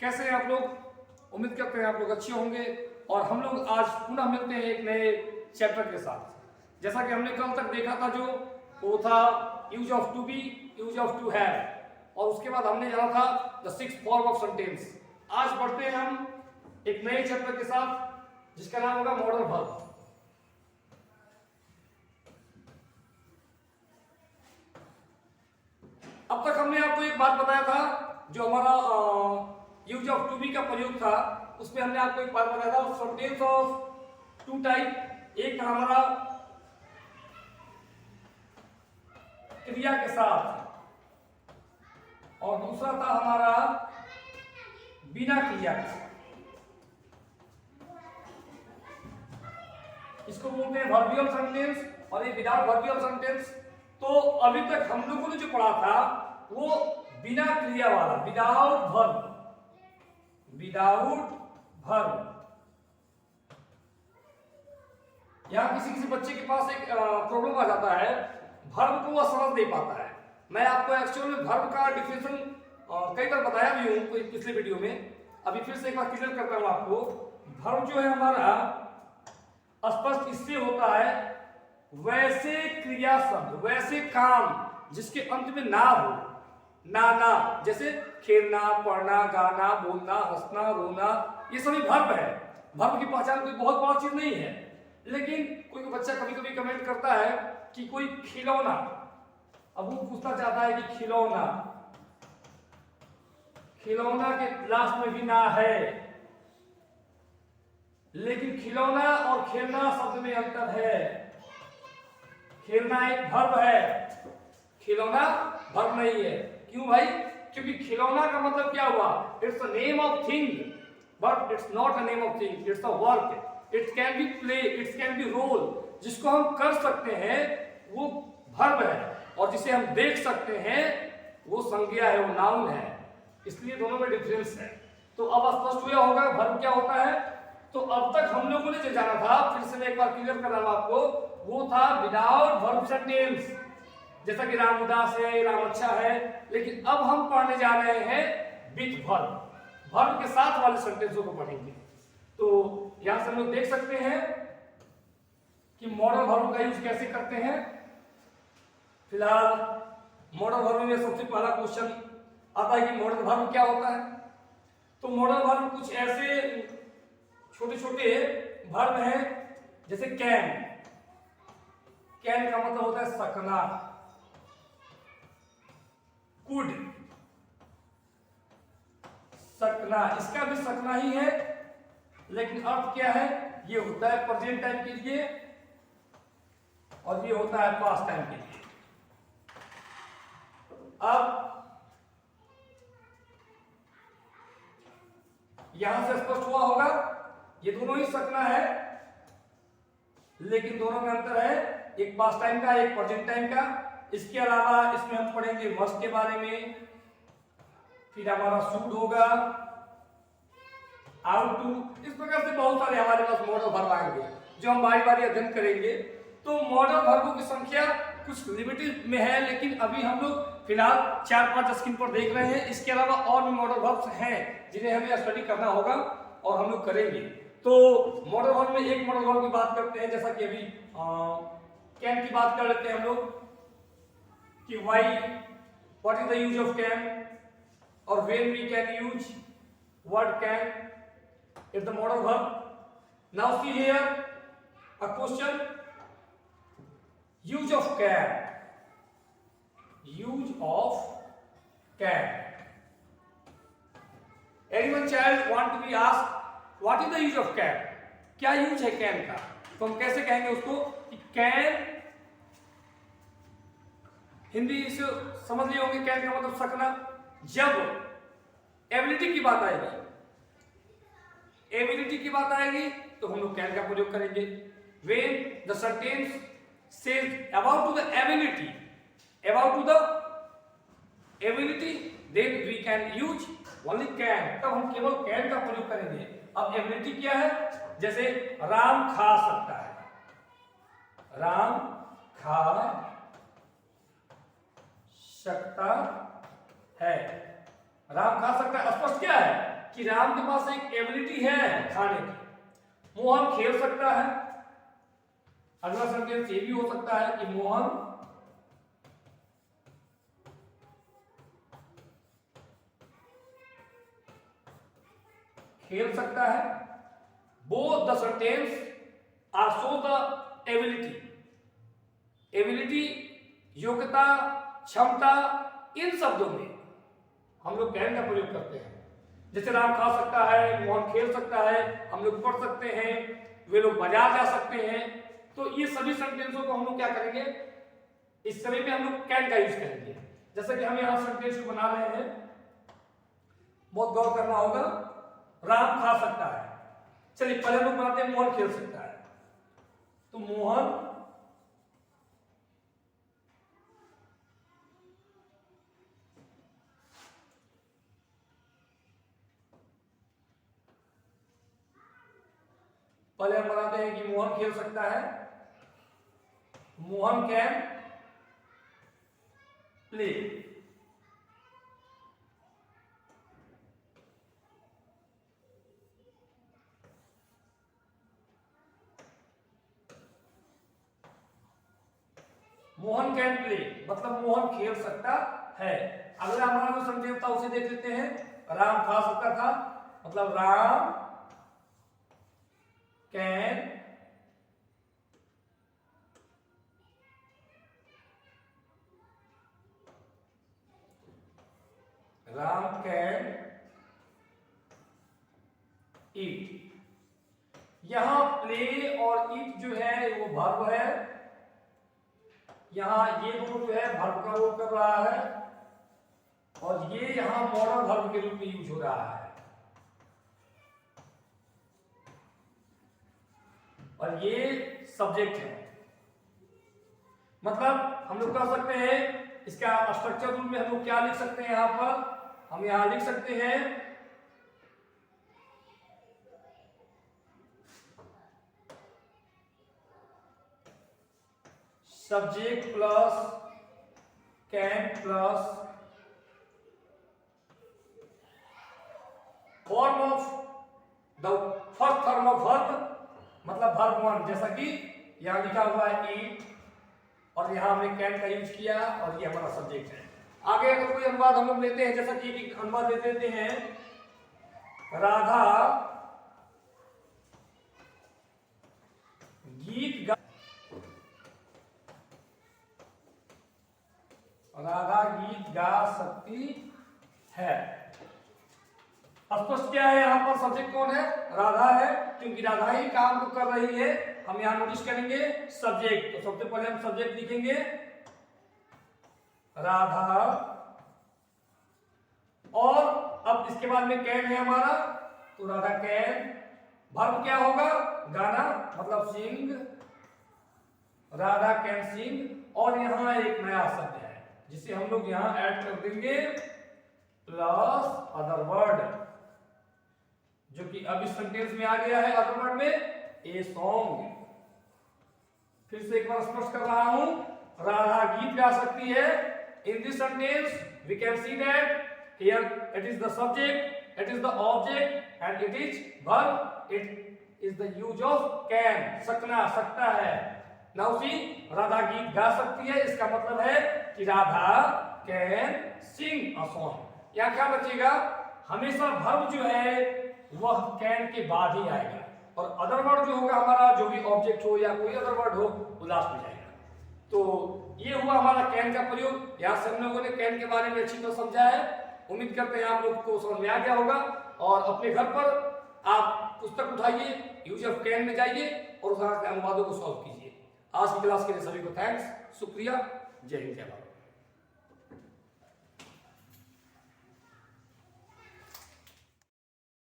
कैसे हैं आप लोग? उम्मीद करते हैं आप लोग अच्छे होंगे। और हम लोग आज पुनः मिलते हैं एक नए चैप्टर के साथ। जैसा कि हमने कल तक देखा था, जो वो था use of to be, use of to have, और उसके बाद हमने जाना था the 6th form of sentence. आज बढ़ते हैं हम एक नए चैप्टर के साथ जिसका नाम होगा मॉडल वर्ब। अब तक हमने आपको एक बात बताया था, जो हमारा यूज ऑफ टू बी का प्रयोग था, उसमें हमने आपको एक बात बताया था, सेंटेंस ऑफ टू टाइप। एक था हमारा क्रिया के साथ और दूसरा था हमारा बिना क्रिया के। इसको बोलते हैं वर्बियल सेंटेंस और ये विदाउट वर्बियल सेंटेंस। तो अभी तक हम लोगों ने जो पढ़ा था वो बिना क्रिया वाला, विदाउट वर्ब, विदाउट वर्ब। यहां किसी बच्चे के पास एक प्रॉब्लम आ जाता है, वर्ब को वो समझ नहीं पाता है। मैं आपको एक्चुअल में वर्ब का डिफिनेशन कई बार बताया भी हूं कोई पिछले वीडियो में। अभी फिर से एक बार क्लियर करता हूं आपको। वर्ब जो है हमारा स्पष्ट इससे होता है वैसे क्रिया शब्द, वैसे काम जिसके अंत में ना हो, ना, जैसे खेलना, पढ़ना, गाना, बोलना, हंसना, रोना, ये सभी वर्ब है। वर्ब की पहचान कोई बहुत बड़ा चीज नहीं है। लेकिन कोई बच्चा कभी कभी कमेंट करता है कि कोई खिलौना, अब वो पूछना चाहता है कि खिलौना, खिलौना के लास्ट में भी ना है, लेकिन खिलौना और खेलना शब्द में अंतर है। खेलना एक वर्ब है, खिलौना वर्ब नहीं है। क्यों भाई? क्योंकि खिलौना का मतलब क्या हुआ? It's a name of thing, but it's not a name of thing, it's a work. It can be play, it can be role. जिसको हम कर सकते हैं वो वर्ब है, और जिसे हम देख सकते हैं वो संज्ञा है, वो नाउन है। इसलिए दोनों में डिफरेंस है। तो अब स्पष्ट हुआ होगा वर्ब क्या होता है। तो अब तक हम लोगों ने जो जाना था, फिर से मैं एक बार क्लियर कर रहा हूं आपको, वो था विदाउट वर्ब सेंटेंस। जैसा कि राम उदास है, राम अच्छा है। लेकिन अब हम पढ़ने जा रहे हैं विथ वर्ब, वर्ब के साथ वाले सेंटेंसों को पढ़ेंगे। तो यहां से हम लोग देख सकते हैं कि मॉडल वर्ब का यूज कैसे करते हैं। फिलहाल मॉडल वर्ब में सबसे पहला क्वेश्चन आता है कि मॉडल वर्ब क्या होता है। तो मॉडल वर्ब कुछ ऐसे छोटे छोटे वर्ब हैं, जैसे कैन। कैन का मतलब होता है सकना। कुड, सकना, इसका भी सकना ही है, लेकिन अर्थ क्या है? ये होता है प्रेजेंट टाइम के लिए और ये होता है पास्ट टाइम के लिए। अब यहां से स्पष्ट हुआ होगा, ये दोनों ही सकना है, लेकिन दोनों में अंतर है, एक पास्ट टाइम का, एक प्रेजेंट टाइम का। इसके अलावा इसमें हम पढ़ेंगे मस्ट के बारे में, फिर हमारा शुड होगा, आउट टू, इस प्रकार से बहुत सारे हमारे पास मॉडल वर्ब आएंगे जो हम बारी बारी अध्ययन करेंगे। तो मॉडल वर्बों की संख्या कुछ लिमिटेड में है, लेकिन अभी हम लोग फिलहाल 4-5 स्क्रीन पर देख रहे हैं। इसके अलावा और भी मॉडल वर्ब्स हैं जिन्हें हमें स्टडी करना होगा और हम लोग करेंगे। तो मॉडल वर्ब में एक मॉडल वर्ब की बात करते हैं, जैसा कि अभी कैन की बात कर लेते हैं हम लोग कि why, what is the use of can, और when we can use word can, it's the modal verb. Now see here a question, use of can, use of can. Anyone child want to be asked what is the use of can? क्या use है can का? तो हम कैसे कहेंगे उसको कि can, Hindi से समझ लिए होंगे, कैन का मतलब सकना। जब एबिलिटी की बात आएगी, एबिलिटी की बात आएगी तो हम लोग कैन का प्रयोग करेंगे। When the sentence says about to the ability, about to the ability, then we can use only can, तब हम केवल कैन का प्रयोग करेंगे। अब एबिलिटी क्या है? जैसे राम खा सकता है, राम खा सकता है, राम खा सकता है। स्पष्ट क्या है कि कि राम के पास एक एबिलिटी है खाने की। मोहन खेल सकता है। अगला सेंटेंस ये भी हो सकता है कि मोहन खेल सकता है। Both the sentence are show the ability. Ability, योग्यता, क्षमता, इन शब्दों में हम लोग कैन का प्रयोग करते हैं। जैसे राम खा सकता है, मोहन खेल सकता है, हम लोग पढ़ सकते हैं, वे लोग बाजार जा सकते हैं। तो ये सभी सेंटेंसों को हम लोग क्या करेंगे, इस समय में हम लोग कैन का यूज करेंगे। जैसे कि हम यहां सेंटेंस को बना रहे हैं, बहुत गौर करना होगा। राम खा सकता है, चलिए पहले लोग बनाते हैं मोहन खेल सकता है। तो मोहन पहले हम बताते हैं कि मोहन खेल सकता है। Mohan can play. Mohan can play मतलब मोहन खेल सकता है। अगला हमारा जो सेंटेंस था उसे देख लेते हैं। राम खा सकता था मतलब राम कैन ईट। यहां प्ले और ईट जो है वो वर्ब है। यहां ये दोनों जो है वर्ब का रोल कर रहा है और ये यहां मॉडल वर्ब के रूप में यूज हो रहा है और ये सब्जेक्ट है। मतलब हम लोग कह सकते हैं इसका स्ट्रक्चर रूल में हम लोग क्या लिख सकते हैं, यहां पर हम यहां लिख सकते हैं subject plus can plus form of the first form of verb मतलब वर्ब वन, जैसा कि यहां लिखा हुआ है ईट और यहां हमने कैन का यूज किया और ये हमारा सब्जेक्ट है। आगे अगर कोई अनुवाद हम लोग लेते हैं, जैसा कि एक अनुवाद ले लेते हैं, राधा गीत गा सकती है। स्पष्ट क्या है, यहां पर सब्जेक्ट कौन है, राधा है, क्योंकि राधा ही काम को कर रही है। हम यहां नोटिस करेंगे सब्जेक्ट, तो सबसे पहले हम सब्जेक्ट लिखेंगे राधा और अब इसके बाद में कैन है हमारा, तो राधा कैन। वर्ब क्या होगा, गाना मतलब सिंग, राधा कैन सिंग। और यहां एक नया शब्द है जिसे हम लोग यहां ऐड कर देंगे प्लस अदर वर्ड, जो कि अब इस सेंटेंस में आ गया है अदर वर्ड में ए सॉन्ग। फिर से एक बार स्पष्ट कर रहा हूं, राधा गीत गा सकती है। In this sentence we can see that here it is the subject, it is the object and it is verb, it is the use of can, सकना, सकता है। नाउ सी, राधा गीत गा सकती है, इसका मतलब है कि Radha can sing a song. यहां क्या बचेगा, हमेशा वर्ब जो है वह कैन के बाद ही आएगा और अदर वर्ड जो होगा हमारा, जो भी ऑब्जेक्ट हो या कोई अदर वर्ड हो, वो लास्ट में जाएगा। तो ये हुआ हमारा कैन का प्रयोग। यहां से हम लोगों ने कैन के बारे में अच्छी तरह समझा है। उम्मीद करते हैं आप लोग को समझ में आ गया होगा और अपने घर पर आप पुस्तक उठाइए, यूज ऑफ कैन में जाइए और उस अनुवादों को सॉल्व कीजिए। आज की क्लास के लिए सभी को थैंक्स, शुक्रिया, जय हिंद, जय भारत।